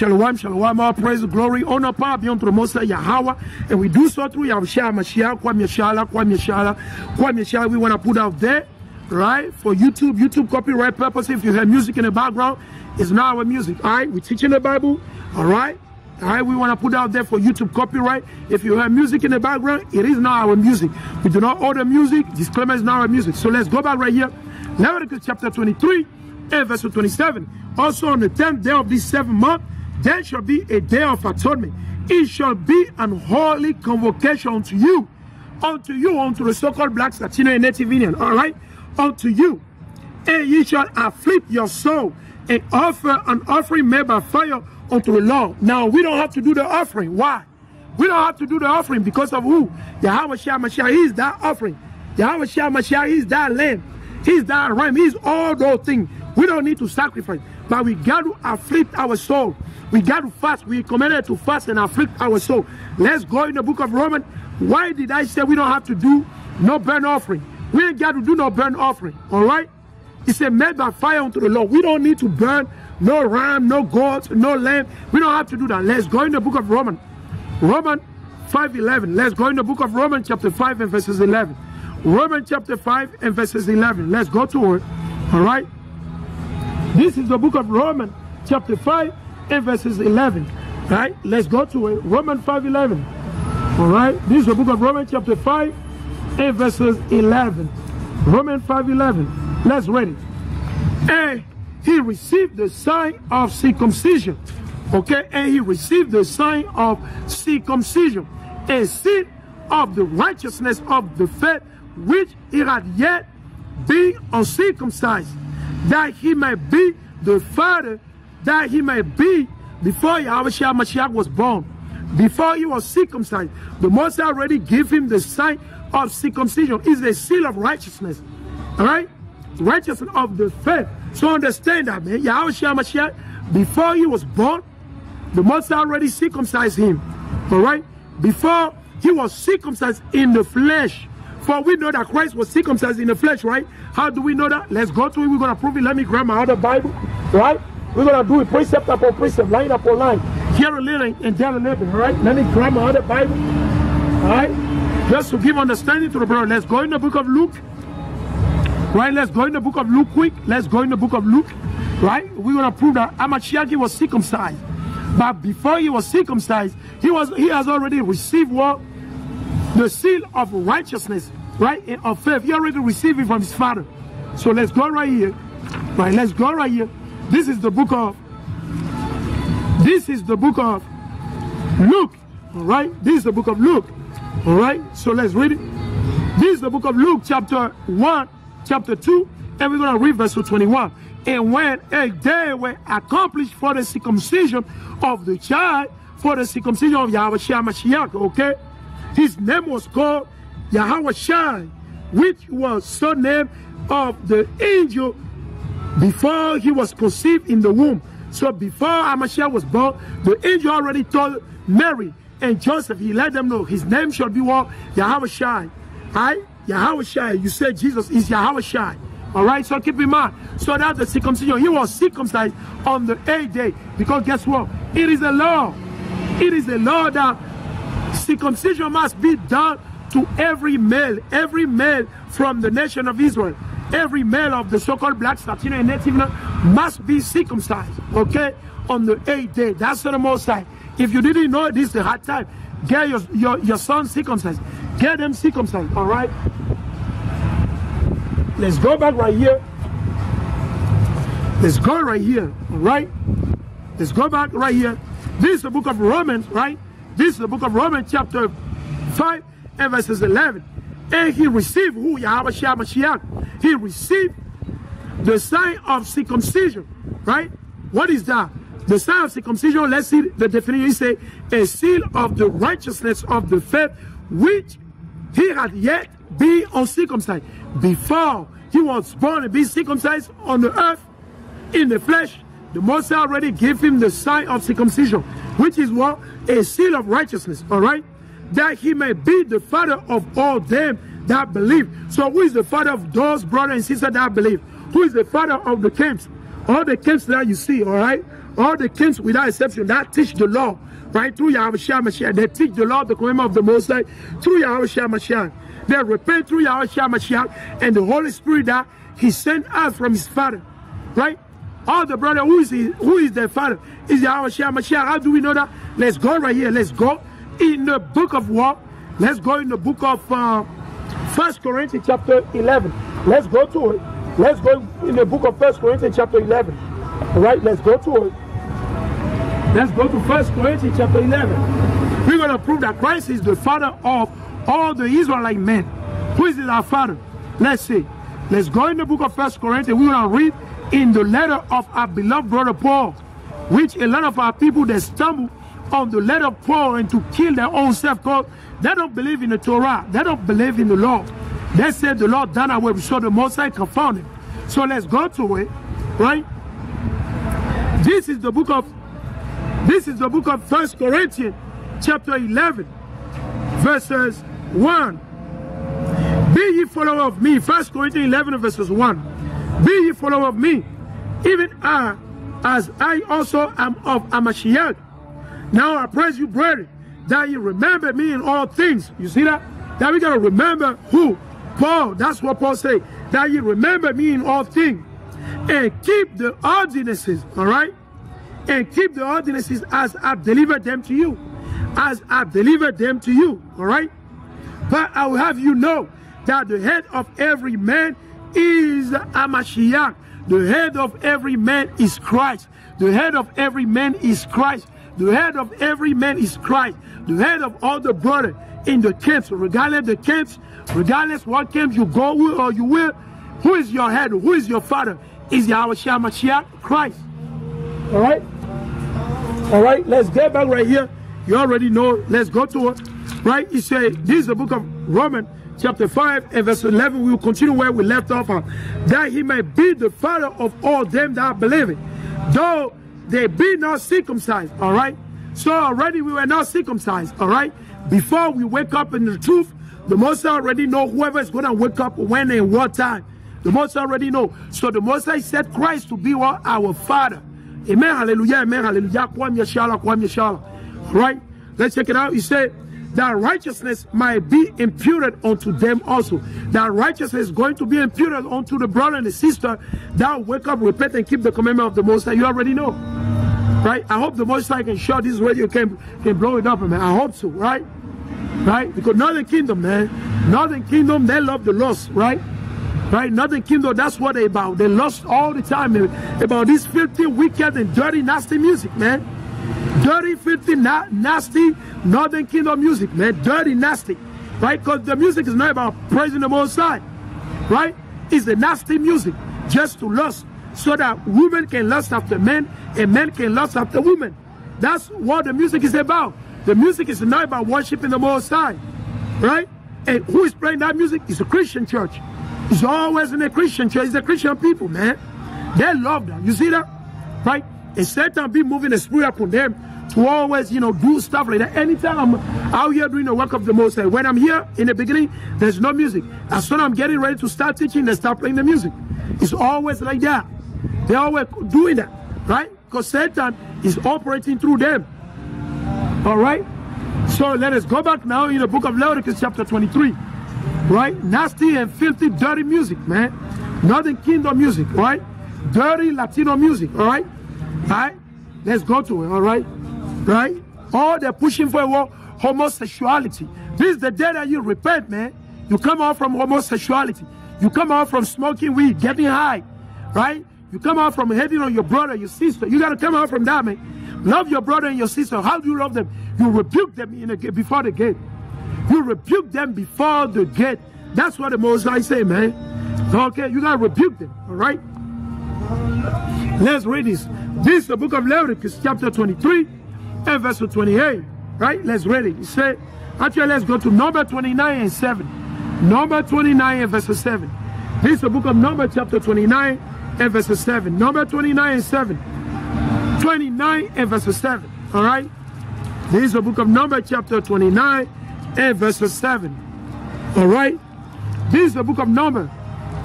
Shalom, shalom, all praise, glory, honor, power be unto the Most High Yahweh. And we do so through Yahushua Mashiach, Kwam Yeshala. We want to put out there, right, for YouTube copyright purpose. If you hear music in the background, it's not our music, all right? We're teaching the Bible, all right? All right, we want to put out there for YouTube copyright. If you hear music in the background, it is not our music. We do not order music. Disclaimer is not our music. So let's go back right here. Leviticus chapter 23 and verse 27. Also on the 10th day of this 7th month, there shall be a day of atonement. It shall be an holy convocation unto you, unto the so-called blacks, Latino, and Native Indian. All right, unto you. And ye shall afflict your soul and offer an offering made by fire unto the Lord. Now, we don't have to do the offering. Why? We don't have to do the offering because of who? Yahweh Shah Mashiach. He is that offering. Yahweh Shah Mashiach, he is that lamb. He is that ram. He is all those things. We don't need to sacrifice. But we got to afflict our soul. We got to fast. We commanded to fast and afflict our soul. Let's go in the book of Romans. Why did I say we don't have to do no burnt offering? We ain't got to do no burnt offering. All right? It said made by fire unto the Lord. We don't need to burn no ram, no goat, no lamb. We don't have to do that. Let's go in the book of Romans. Romans 5:11. Let's go in the book of Romans chapter 5 and verses 11. Romans chapter 5 and verses 11. Let's go to it. All right. This is the book of Romans chapter 5 and verses 11. Right. Let's go to it. Romans 5:11. All right. This is the book of Romans chapter 5 and verses 11. Romans 5:11. Let's read it. And he received the sign of circumcision. Okay, and he received the sign of circumcision, a seal of the righteousness of the faith which he had yet been uncircumcised, that he may be the father, that he may be before Yahushua Mashiach was born, before he was circumcised. The Most High already gave him the sign of circumcision. It's the seal of righteousness. All right, righteousness of the faith. So understand that, man. Yahushua Mashiach, before he was born, the Most High already circumcised him. All right? Before he was circumcised in the flesh. For we know that Christ was circumcised in the flesh, right? How do we know that? Let's go to it. We're going to prove it. Let me grab my other Bible. Right? We're going to do it precept upon precept, line upon line. Here a little and there a little. All right? Let me grab my other Bible. All right? Just to give understanding to the brother. Let's go in the book of Luke. Right, let's go in the book of Luke quick. Let's go in the book of Luke. Right, we're gonna prove that Mashiach was circumcised, but before he was circumcised, he has already received what? The seal of righteousness, right, of faith. He already received it from his father. So let's go right here. Right, let's go right here. This is the book of Luke. All right, this is the book of Luke. All right, so let's read it. This is the book of Luke, chapter 1. Chapter 2, and we're going to read verse 21. And when a day were accomplished for the circumcision of the child, for the circumcision of Yahushua Mashiach, okay? His name was called Yahushua, which was surname of the angel before he was conceived in the womb. So before Mashiach was born, the angel already told Mary and Joseph, he let them know his name shall be what? Yahushua. Right? Yahushua, you said Jesus is Yahushua. All right, so keep in mind. So that's the circumcision. He was circumcised on the 8th day. Because guess what? It is a law. It is a law that circumcision must be done to every male from the nation of Israel. Every male of the so-called blacks, Latino, and Native must be circumcised. Okay? On the 8th day. That's the Most High. If you didn't know, this is the hard time. Get your son circumcised. Get them circumcised, all right? Let's go back right here. Let's go right here, all right? Let's go back right here. This is the book of Romans, right? This is the book of Romans, chapter 5 and verses 11. And he received, who? Yahushua Mashiach. He received the sign of circumcision, right? What is that? The sign of circumcision, let's see the definition. He said, a seal of the righteousness of the faith which he had yet been uncircumcised. Before he was born and be circumcised on the earth, in the flesh, the Most High already gave him the sign of circumcision, which is what? A seal of righteousness, all right? That he may be the father of all them that believe. So who is the father of those brothers and sisters that believe? Who is the father of the camps? All the camps that you see, all right? all the kings without exception that teach the law, right, through Yahushua Mashiach. They teach the law, the commandment of the Most High through Yahushua Mashiach. They repent through Yahushua Mashiach and the Holy Spirit that He sent us from His Father, right? All the brother, who is their Father? Is Yahushua Mashiach. How do we know that? Let's go right here. Let's go in the book of what? Let's go in the book of 1 Corinthians chapter 11. Let's go to it. Let's go in the book of 1 Corinthians chapter 11. All right, let's go to it. Let's go to 1 Corinthians chapter 11. We're going to prove that Christ is the Father of all the Israelite men. Who is our Father? Let's see. Let's go in the book of 1 Corinthians. We're going to read in the letter of our beloved brother Paul, which a lot of our people, they stumble on the letter of Paul and to kill their own self, because they don't believe in the Torah. They don't believe in the law. They said the Lord done away, so the Most High confound him. So let's go to it, right? This is the book of 1 Corinthians chapter 11, verses 1. Be ye follower of me. 1 Corinthians 11 verses 1. Be ye follower of me, even as I also am of Amashiach. Now I praise you, brethren, that you remember me in all things. You see that? That we got to remember who? Paul. That's what Paul said. That you remember me in all things. And keep the ordinances, all right? And keep the ordinances as I've delivered them to you. As I've delivered them to you, all right? But I will have you know that the head of every man is Amashiach. The head of every man is Christ. The head of every man is Christ. The head of every man is Christ. The head of all the brothers in the camps, regardless the camps, regardless what camp you go with or you will, who is your head? Who is your father? Is Yahushua Mashiach, Christ. All right? All right, let's get back right here. You already know. Let's go to it. Right? He said, this is the book of Romans, chapter 5 and verse 11. We will continue where we left off. That he may be the father of all them that believe it, though they be not circumcised. All right? So already we were not circumcised. All right? Before we wake up in the truth, the Most High already know whoever is going to wake up when and what time. The Most High already know. So the Most High said Christ to be what? Our Father. Amen. Hallelujah. Amen. Hallelujah. Kwam Yeshala. Kwam Yeshala. Right? Let's check it out. He said that righteousness might be imputed unto them also. That righteousness is going to be imputed unto the brother and the sister that wake up, repent, and keep the commandment of the Most High. You already know. Right? I hope the Most High can show this radio can blow it up, man. I hope so, right? Right? Because Northern Kingdom, man. Northern Kingdom, they love the lost, right? Right? Northern Kingdom, that's what they about. They lost all the time, man, about this filthy, wicked, and dirty, nasty music, man. Dirty, filthy, nasty Northern Kingdom music, man. Dirty, nasty. Right? Because the music is not about praising the Most High. Right? It's the nasty music just to lust, so that women can lust after men and men can lust after women. That's what the music is about. The music is not about worshiping the Most High. Right? And who is playing that music? It's a Christian church. It's always in a Christian church. It's the Christian people, man. They love that. You see that? Right? And Satan be moving the spirit upon them to always, do stuff like that. Anytime I'm out here doing the work of the Most High, when I'm here in the beginning, there's no music. As soon as I'm getting ready to start teaching, they start playing the music. It's always like that. They're always doing that, right? Because Satan is operating through them. All right? So let us go back now in the book of Leviticus chapter 23. Right? Nasty and filthy, dirty music, man. Northern Kingdom music, right? Dirty Latino music, all right? All right? Let's go to it, all right? Right? Oh, they're pushing for homosexuality. This is the day that you repent, man. You come out from homosexuality. You come out from smoking weed, getting high, right? You come out from hating on your brother, your sister. You got to come out from that, man. Love your brother and your sister. How do you love them? You rebuke them before the gate. You rebuke them before the gate. That's what the Most High say, man. Okay, you got to rebuke them, all right? Let's read this. This is the book of Leviticus, chapter 23, and verse 28, right? Let's read it. It said, actually, let's go to number 29 and 7. Number 29 and verse 7. This is the book of Numbers, chapter 29 and verse 7. Number 29 and 7. 29 and verse 7, all right? This is the book of Numbers, chapter 29 and verse 7. All right? This is the book of Numbers,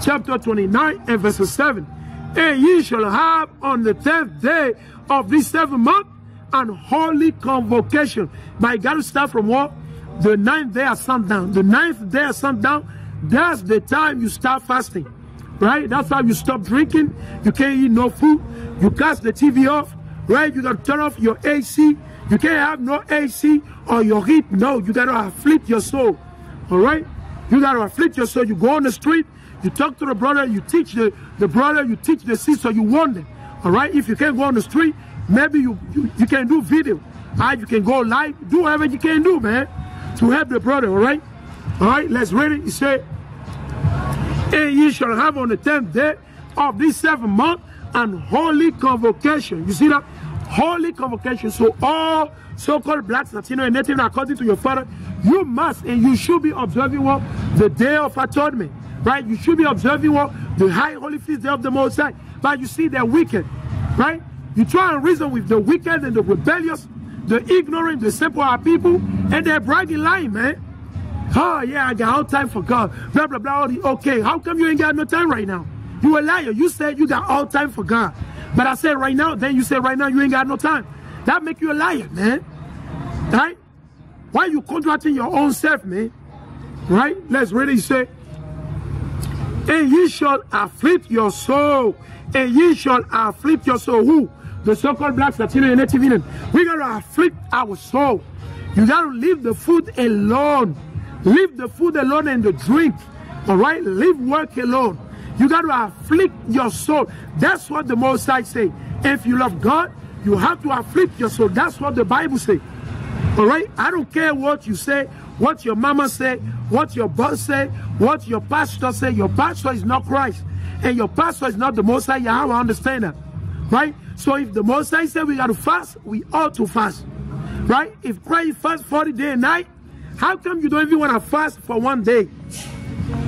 chapter 29 and verse 7. And ye shall have on the 10th day of this 7th month an holy convocation. But you got to start from what? The 9th day of sundown. The 9th day of sundown, that's the time you start fasting. Right? That's how you stop drinking. You can't eat no food. You cast the TV off. Right? You got to turn off your AC. You can't have no AC or your heat. No, you got to afflict your soul. All right? You got to afflict your soul. You go on the street. You talk to the brother. You teach the brother. You teach the sister. You warn them. All right? If you can't go on the street, maybe you can do video. All right? You can go live. Do whatever you can do, man, to help the brother. All right? All right? Let's read it. He said, and ye shall have on the 10th day of this 7th month an holy convocation. You see that? Holy convocation. So all so-called blacks, Latino, and Native, according to your father, you must and you should be observing what? The Day of Atonement. Right? You should be observing what? The High Holy Feast Day of the Most High. But you see, they're wicked. Right? You try and reason with the wicked and the rebellious, the ignorant, the simple are people, and they're bragging lying, man. Oh, yeah, I got all time for God. Blah, blah, blah. Okay, how come you ain't got no time right now? You a liar. You said you got all time for God. But I said right now, then you said right now you ain't got no time. That make you a liar, man. Right? Why you contracting your own self, man? Right? Let's really say, and ye shall afflict your soul. And ye shall afflict your soul. Who? The so-called blacks, Latino, and Native Indian. We got to afflict our soul. You got to leave the food alone. Leave the food alone and the drink. All right? Leave work alone. You got to afflict your soul. That's what the Most High say. If you love God, you have to afflict your soul. That's what the Bible say. All right? I don't care what you say, what your mama say, what your boss say, what your pastor say. Your pastor is not Christ. And your pastor is not the Most High. Yahweh, understand that. Right? So if the Most High say we got to fast, we ought to fast. Right? If Christ fast 40 days and night, how come you don't even want to fast for 1 day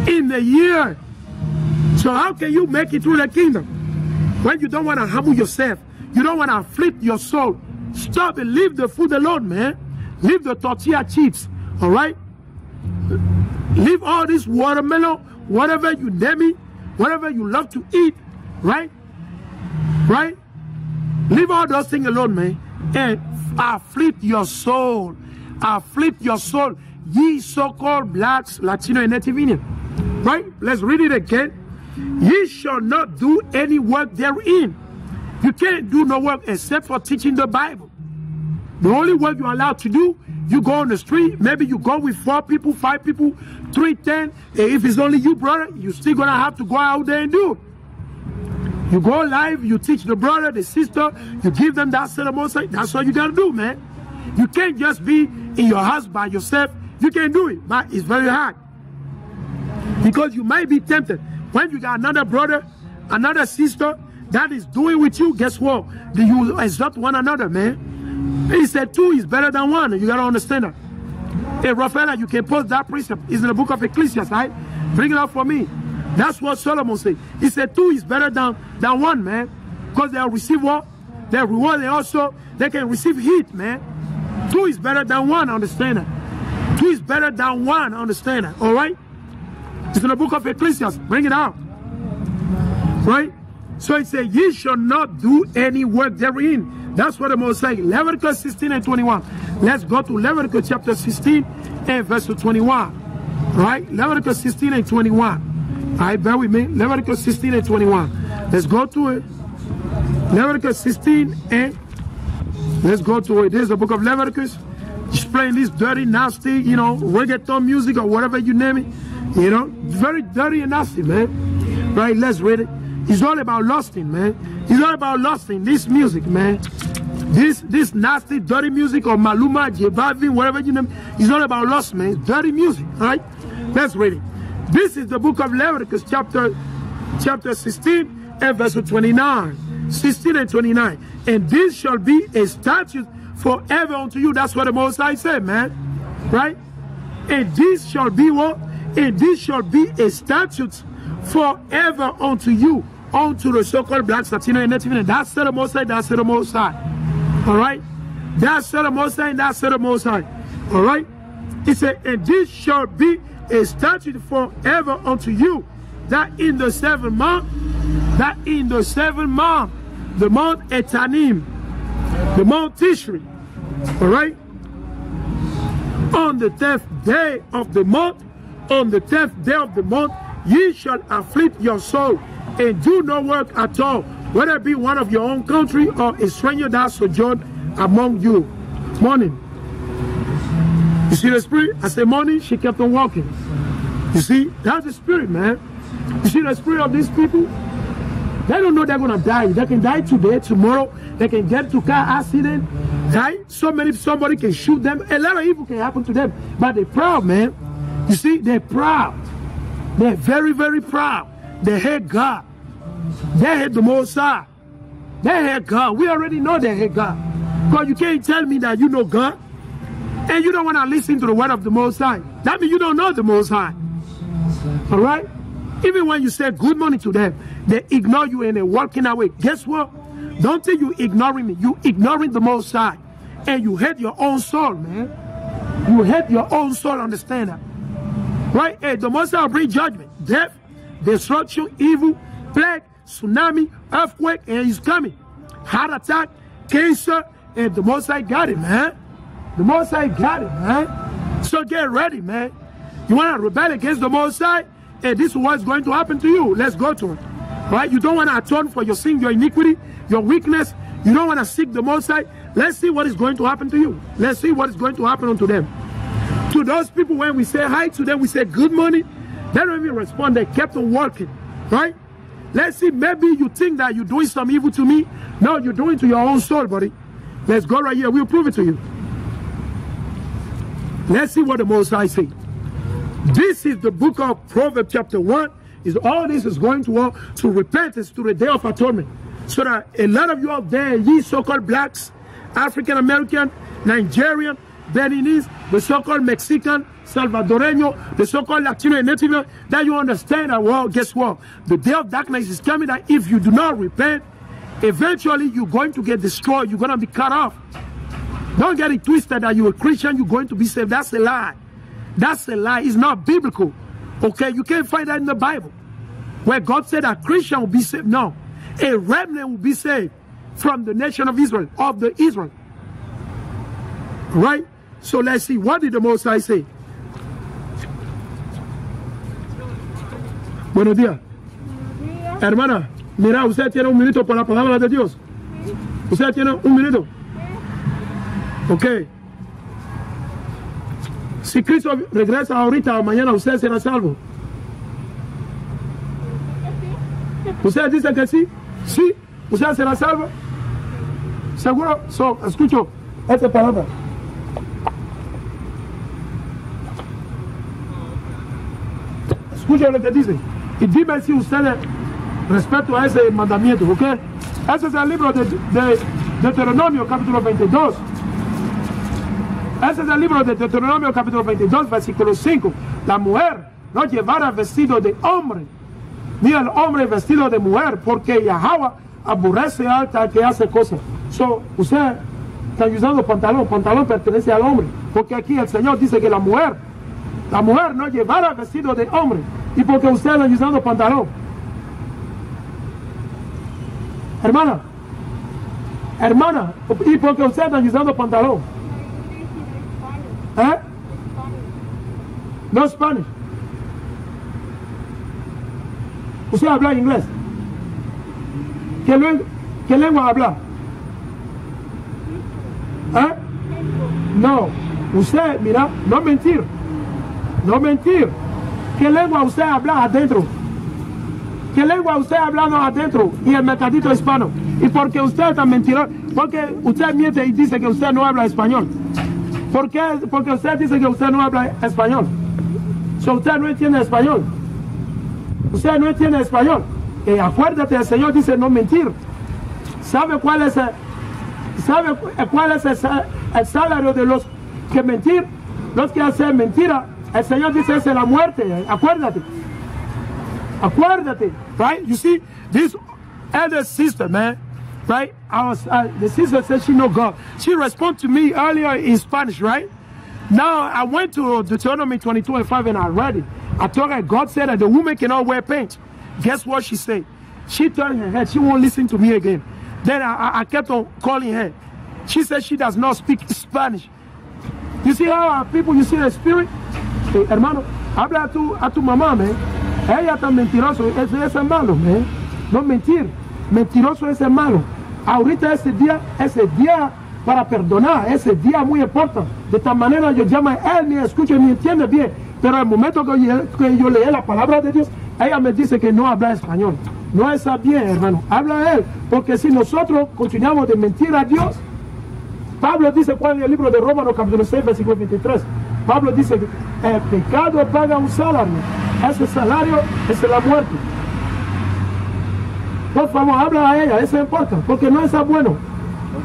in the year? So how can you make it through the kingdom when you don't want to humble yourself? You don't want to afflict your soul. Stop and leave the food alone, man. Leave the tortilla chips, all right? Leave all this watermelon, whatever you name it, whatever you love to eat, right? Right? Leave all those things alone, man. And afflict your soul. Afflict your soul, ye so-called blacks, Latino, and Native Indian. Right? Let's read it again. Ye shall not do any work therein. You can't do no work except for teaching the Bible. The only work you're allowed to do, you go on the street, maybe you go with 4 people, 5 people, 3, 10. If it's only you, brother, you're still going to have to go out there and do it. You go live, you teach the brother, the sister, you give them that ceremony. That's what you got to do, man. You can't just be in your house by yourself. You can do it, but it's very hard. Because you might be tempted. When you got another brother, another sister that is doing with you, guess what? You exhort one another, man. He said 2 is better than 1. You got to understand that. Hey, Rafaela, you can post that precept. It's in the book of Ecclesiastes, right? Bring it up for me. That's what Solomon said. He said 2 is better than 1, man. Because they'll receive what? Their reward, and also they can receive heat, man. 2 is better than 1, understand that. 2 is better than 1, understand that. All right? It's in the book of Ecclesiastes. Bring it out. Right? So it says, ye shall not do any work therein. That's what the Most High. Leviticus 16 and 21. Let's go to Leviticus chapter 16 and verse 21. Right? Leviticus 16 and 21. All right, bear with me. Leviticus 16 and 21. Let's go to it. Leviticus 16 and let's go to it. This is the book of Leviticus. Just playing this dirty, nasty, you know, reggaeton music or whatever you name it. You know, very dirty and nasty, man. Right, let's read it. It's all about lusting, man. It's all about lusting. This music, man. This nasty, dirty music or Maluma, J Balvin, whatever you name it. It's all about lust, man. It's dirty music, all right? Let's read it. This is the book of Leviticus, chapter 16 and verse 29. 16 and 29. And this shall be a statute forever unto you. That's what the Most High said, man. Right? And this shall be what? And this shall be a statute forever unto you, unto the so-called blacks, Latino, and Native. That's the Most High, that's the Most High. All right? That's the Most High, and that's the Most High. All right? He said, and this shall be a statute forever unto you, that in the 7th month that in the 7th month, the month Etanim, the month Tishri, all right? On the 10th day of the month, on the 10th day of the month, ye shall afflict your soul and do no work at all, whether it be one of your own country or a stranger that sojourn among you. Morning. You see the spirit? I said morning, she kept on walking. You see, that's the spirit, man. You see the spirit of these people? They don't know they're going to die. They can die today, tomorrow. They can get to car accident, die. Somebody can shoot them. A lot of evil can happen to them. But they're proud, man. You see, they're proud. They're very, very proud. They hate God. They hate the Most High. They hate God. We already know they hate God. Because you can't tell me that you know God and you don't want to listen to the word of the Most High. That means you don't know the Most High. All right? Even when you say good morning to them, they ignore you and they're walking away. Guess what? Don't think you're ignoring me. You're ignoring the Most High. And you hate your own soul, man. You hate your own soul, understand that? Right? And the Most High will bring judgment. Death, destruction, evil, plague, tsunami, earthquake, and he's coming. Heart attack, cancer, and the Most High got it, man. The Most High got it, man. So get ready, man. You want to rebel against the Most High? And this is what's going to happen to you. Let's go to it. Right? You don't want to atone for your sin, your iniquity, your weakness. You don't want to seek the Most High. Let's see what is going to happen to you. Let's see what is going to happen unto them. To those people, when we say hi to them, we say good morning. They don't even respond. They kept on walking. Right? Let's see. Maybe you think that you're doing some evil to me. No, you're doing to your own soul, buddy. Let's go right here. We'll prove it to you. Let's see what the Most High says. This is the book of Proverbs chapter 1. Is all this is going to repentance, to the day of atonement. So that a lot of you out there, ye so-called blacks, African American, Nigerian, Beninese, the so-called Mexican, Salvadoreño, the so-called Latino and Native, that you understand that, well, guess what? The day of darkness is coming, that if you do not repent, eventually you're going to get destroyed. You're going to be cut off. Don't get it twisted that you're a Christian, you're going to be saved. That's a lie. That's a lie. It's not biblical. Okay, you can't find that in the Bible. Where God said that Christian will be saved. No. A remnant will be saved from the nation of Israel, of the Israel. Right? So let's see. What did the Most High say? Buenos días. Hermana, mira, usted tiene un minuto para la palabra de Dios. Usted tiene un minuto. Ok. Si Cristo regresa ahorita o mañana, usted será salvo. ¿Usted dice que sí? Sí. ¿Usted será salvo? ¿Seguro? So, escucho esta palabra. Escucha lo que dice. Y dime si ustedes respecto a ese mandamiento, ¿ok? Ese es el libro de Deuteronomio, capítulo 22. Ese es el libro de Deuteronomio, capítulo 22, versículo 5. La mujer no llevará vestido de hombre, ni el hombre vestido de mujer, porque Yahweh aborrece al que hace cosas. So, usted está usando pantalón. Pantalón pertenece al hombre, porque aquí el Señor dice que la mujer no llevará vestido de hombre. ¿Y porque usted está usando pantalón? Hermana, ¿y porque usted está usando pantalón? ¿Eh? No Spanish. ¿Usted habla inglés? ¿Qué lengua habla? ¿Eh? No. Usted, mira, no mentir. No mentir. ¿Qué lengua usted habla adentro? ¿Qué lengua usted habla adentro? Y el mercadito hispano. ¿Y porque usted está mentiroso? Porque usted miente y dice que usted no habla español. ¿Por qué? Porque usted dice que usted no habla español. So, usted no entiende español. Usted no entiende español. Y acuérdate, el Señor dice no mentir. ¿Sabe cuál es el salario de los que mentir? Los que hacen mentira. El Señor dice es la muerte. Acuérdate. Acuérdate. Right? You see, this elder sister, man. Right? The sister said she know God. She responded to me earlier in Spanish, right? Now, I went to Deuteronomy 22:5 and I read it. I told her God said that the woman cannot wear paint. Guess what she said? She turned her head. She won't listen to me again. Then I kept on calling her. She said she does not speak Spanish. You see how our people, you see the spirit? Hey, hermano, habla a tu mamá, man. Ella tan mentiroso, ese es malo, man. No mentir. Mentiroso es malo. Ahorita ese día para perdonar, ese día muy importante. De esta manera yo llamo a él, ni escucha ni entiende bien. Pero al momento que yo leí la palabra de Dios, ella me dice que no habla español. No está bien, hermano. Habla a él. Porque si nosotros continuamos de mentir a Dios, Pablo dice, ¿cuál es el libro de Romanos, capítulo 6, versículo 23? Pablo dice que el pecado paga un salario. Ese salario es la muerte. Por favor, habla a ella, eso importa, porque no está bueno.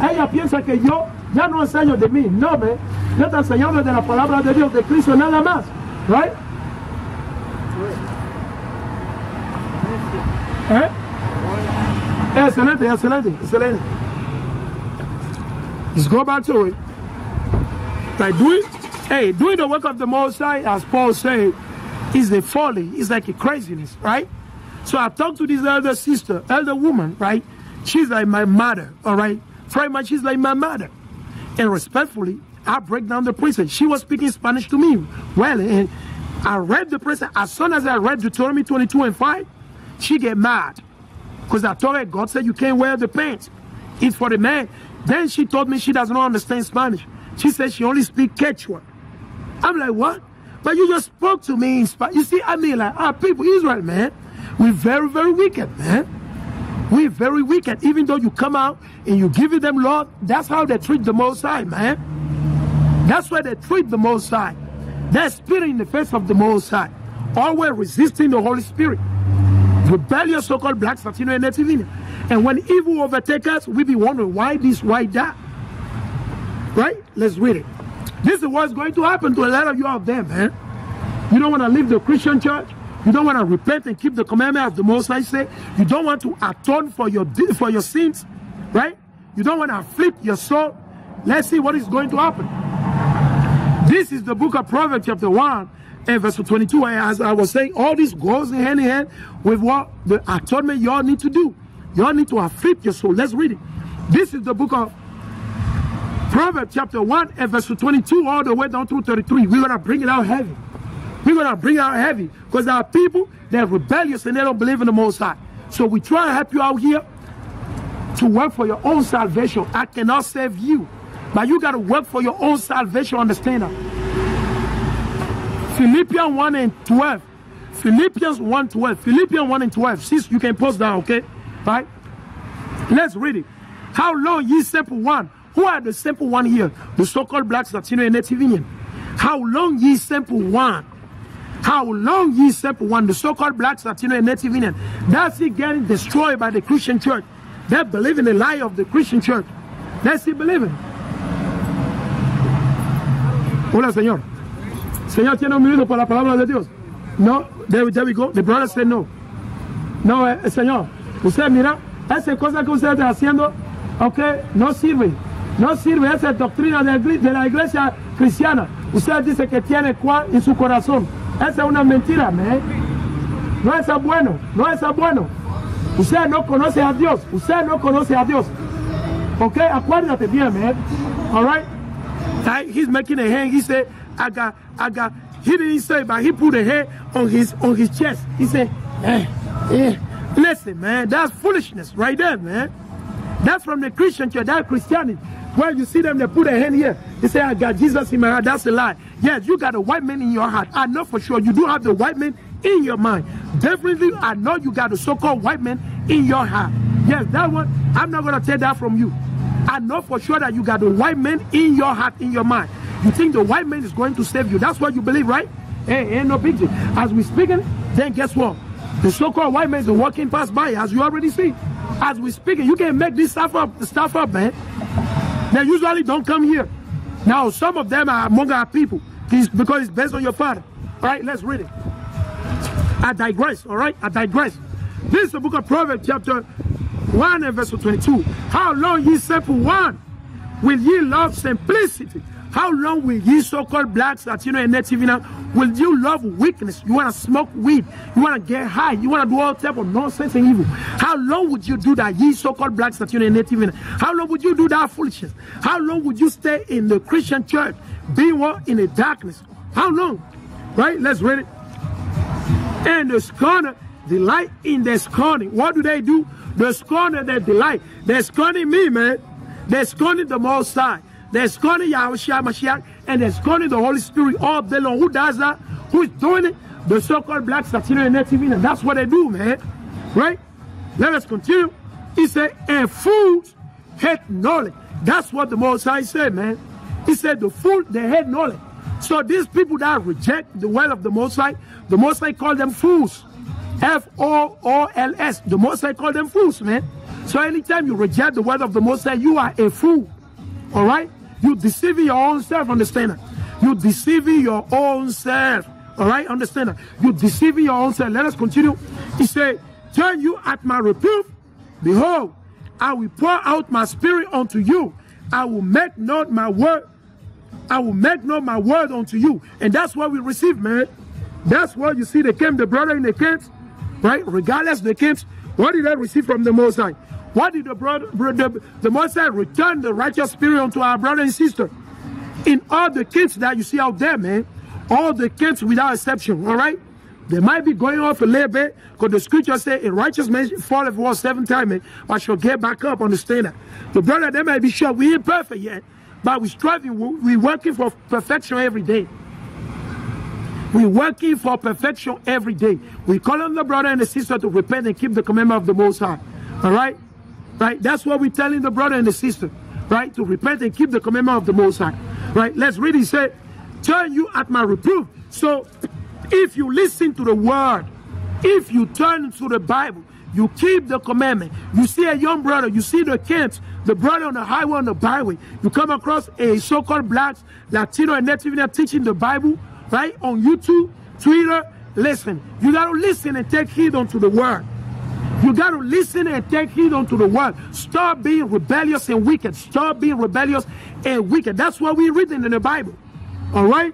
Ella piensa que yo ya no enseño de mí, no, yo te enseño de la palabra de Dios, de Cristo, nada más. Right? Excelente, excelente, excelente. Let's go back to it. Like doing the work of the Most High, as Paul said, is a folly. It's like a craziness, right? So I talked to this elder sister, elder woman, right? She's like my mother, all right? Pretty much she's like my mother. And respectfully, I break down the precept. She was speaking Spanish to me. Well, and I read the precept. As soon as I read Deuteronomy 22:5, she get mad. Because I told her, God said you can't wear the pants. It's for the man. Then she told me she doesn't understand Spanish. She said she only speaks Quechua. I'm like, what? But you just spoke to me in Spanish. You see, I mean, like, our people, Israel, man, we're very, very wicked, man. We're very wicked. Even though you come out and you give them Lord, that's how they treat the Most High, man. That's why they treat the Most High. They're spitting in the face of the Most High. Always resisting the Holy Spirit. Rebellious so-called blacks, Latino, and Native Indian. And when evil overtakes us, we be wondering why this, why that. Right? Let's read it. This is what's going to happen to a lot of you out there, man. You don't want to leave the Christian church. You don't want to repent and keep the commandment of the Most High say. You don't want to atone for your sins, right? You don't want to afflict your soul. Let's see what is going to happen. This is the book of Proverbs chapter 1 and verse 22. As I was saying, all this goes hand in hand with what the atonement y'all need to do. Y'all need to afflict your soul. Let's read it. This is the book of Proverbs chapter 1 and verse 22 all the way down through 33. We're going to bring it out heavy. We're going to bring it out heavy because there are people that are rebellious and they don't believe in the Most High. So we try to help you out here to work for your own salvation. I cannot save you, but you got to work for your own salvation. Understand that? Philippians 1 and 12. Philippians 1:12. Philippians 1 and 12. Sis, you can post down, okay? Right? Let's read it. How long ye simple one? Who are the simple one here? The so-called blacks, Latino, and Native Indian. How long ye simple one? How long ye simple one? The so-called blacks, Latino, and Native Indian. That's it getting destroyed by the Christian church. They believe in the lie of the Christian church. That's it believing. Hola, Señor. Señor, ¿tiene un minuto por la palabra de Dios? No, there we go. The brother said no. No, Señor. Usted mira, esa cosa que usted está haciendo, ok, no sirve. No sirve, esa es doctrina de la iglesia cristiana. Usted dice que tiene cuál en su corazón. Esa es una mentira, man. No es bueno, no es bueno. Usted no conoce a Dios. Usted no conoce a Dios. Ok, acuérdate bien, man. All right? He's making a hand. He said, I got. He didn't say, but he put a hand on his chest. He said, listen, man, that's foolishness right there, man. That's from the Christian church. That's Christianity. When you see them, they put a hand here. They say, I got Jesus in my heart. That's a lie. Yes, you got a white man in your heart. I know for sure you do have the white man in your mind. Definitely, I know you got a so-called white man in your heart. Yes, that one, I'm not going to take that from you. I know for sure that you got the white man in your heart, in your mind. You think the white man is going to save you. That's what you believe, right? Hey, ain't no big deal. As we speaking, then guess what? The so-called white man is walking past by, as you already see. As we speaking, you can make this stuff up, man. They usually don't come here. Now, some of them are among our people because it's based on your father. All right, let's read it. I digress, all right? I digress. This is the book of Proverbs, chapter 1 and verse 22. How long ye simple one will ye love simplicity? How long will ye so-called blacks, Latino, and Native Indian, will you love weakness? You want to smoke weed. You want to get high. You want to do all type of nonsense and evil. How How long would you do that, ye so-called blacks, Latino, and Native? How long would you do that foolishness? How long would you stay in the Christian church, being what? In the darkness? How long? Right? Let's read it. And the scorner delight in their scorning. What do? The scorner, they delight. They're scorning me, man. They're scorning the Most High. They're scorning Yahushua Mashiach, and they're scorning the Holy Spirit all day long. Who does that? Who's doing it? The so-called blacks, Latino, and Native. And that's what they do, man. Right? Let us continue. He said, and fools hate knowledge. That's what the Most High said, man. He said, the fool, they hate knowledge. So these people that reject the word of the Most High called them fools. F-O-O-L-S. The Most High called them fools, man. So anytime you reject the word of the Most High, you are a fool. All right? You deceiving your own self, understand that? You deceiving your own self. All right? Understand that? You deceiving your own self. Let us continue. He said, turn you at my reproof. Behold, I will pour out my spirit unto you. I will make known my word. I will make known my word unto you. And that's what we receive, man. That's what you see. They came, the brother in the camps, right? Regardless of the camps, what did they receive from the Most High? What did the Most High return the righteous spirit unto our brother and sister? In all the camps that you see out there, man, all the camps without exception, all right? They might be going off a little bit, because the scripture says, a righteous man fall if it was 7 times, man, but shall get back up, understand that. The brother, they might be sure we ain't perfect yet, but we're striving, we're working for perfection every day. We're working for perfection every day. We call on the brother and the sister to repent and keep the commandment of the Most High. All right? Right? That's what we're telling the brother and the sister. Right? To repent and keep the commandment of the Most High. Right? Let's read it. He said, turn you at my reproof. So, if you listen to the word, if you turn to the Bible, you keep the commandment. You see a young brother, you see the camps, the brother on the highway, on the byway. You come across a so-called blacks, Latino, and Native teaching the Bible, right? On YouTube, Twitter, listen. You got to listen and take heed unto the word. You got to listen and take heed unto the word. Stop being rebellious and wicked. Stop being rebellious and wicked. That's what we're reading in the Bible. All right?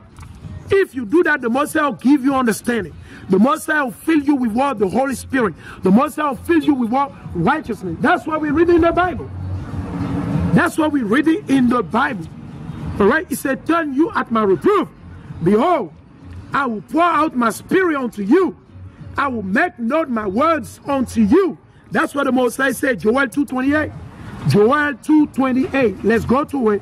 If you do that, the Most High will give you understanding. The Most High will fill you with what? The Holy Spirit. The Most High will fill you with what? Righteousness. That's what we're reading in the Bible. That's what we're reading in the Bible. All right? He said, turn you at my reproof. Behold, I will pour out my spirit unto you. I will make known my words unto you. That's what the Most High said, Joel 2:28. Joel 2:28. Let's go to it.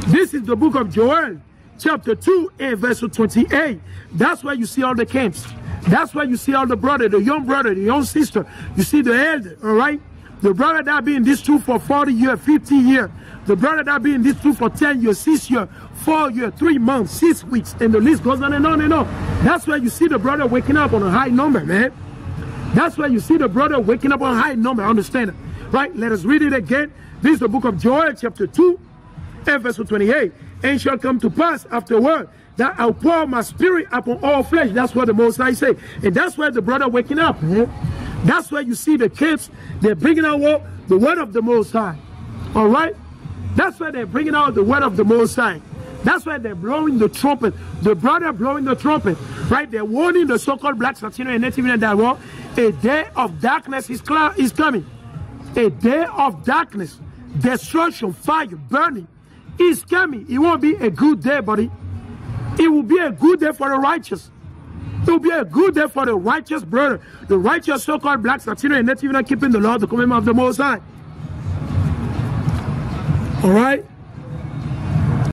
This is the book of Joel, chapter 2 and verse 28. That's where you see all the camps. That's where you see all the brother, the young sister. You see the elder, all right? The brother that be in this truth for 40 years, 50 years. The brother that be in this truth for 10 years, 6 years, 4 years, 3 months, 6 weeks, and the list goes on and on and on. That's where you see the brother waking up on a high number, man. That's where you see the brother waking up on a high number. Understand it? Right? Let us read it again. This is the book of Joel, chapter 2, and verse 28. And it shall come to pass afterward that I'll pour my spirit upon all flesh. That's what the Most High say. And that's where the brother waking up, man. That's where you see the kids. They're bringing out what? The word of the Most High. All right? That's why they're bringing out the word of the Most High. That's why they're blowing the trumpet. The brother blowing the trumpet. Right? They're warning the so-called blacks, Latino, and Native that what? A day of darkness is coming. A day of darkness, destruction, fire, burning is coming. It won't be a good day, buddy. It will be a good day for the righteous. It will be a good day for the righteous brother. The righteous so-called blacks, Latino, and Native keeping the law, the commandment of the Most High. All right?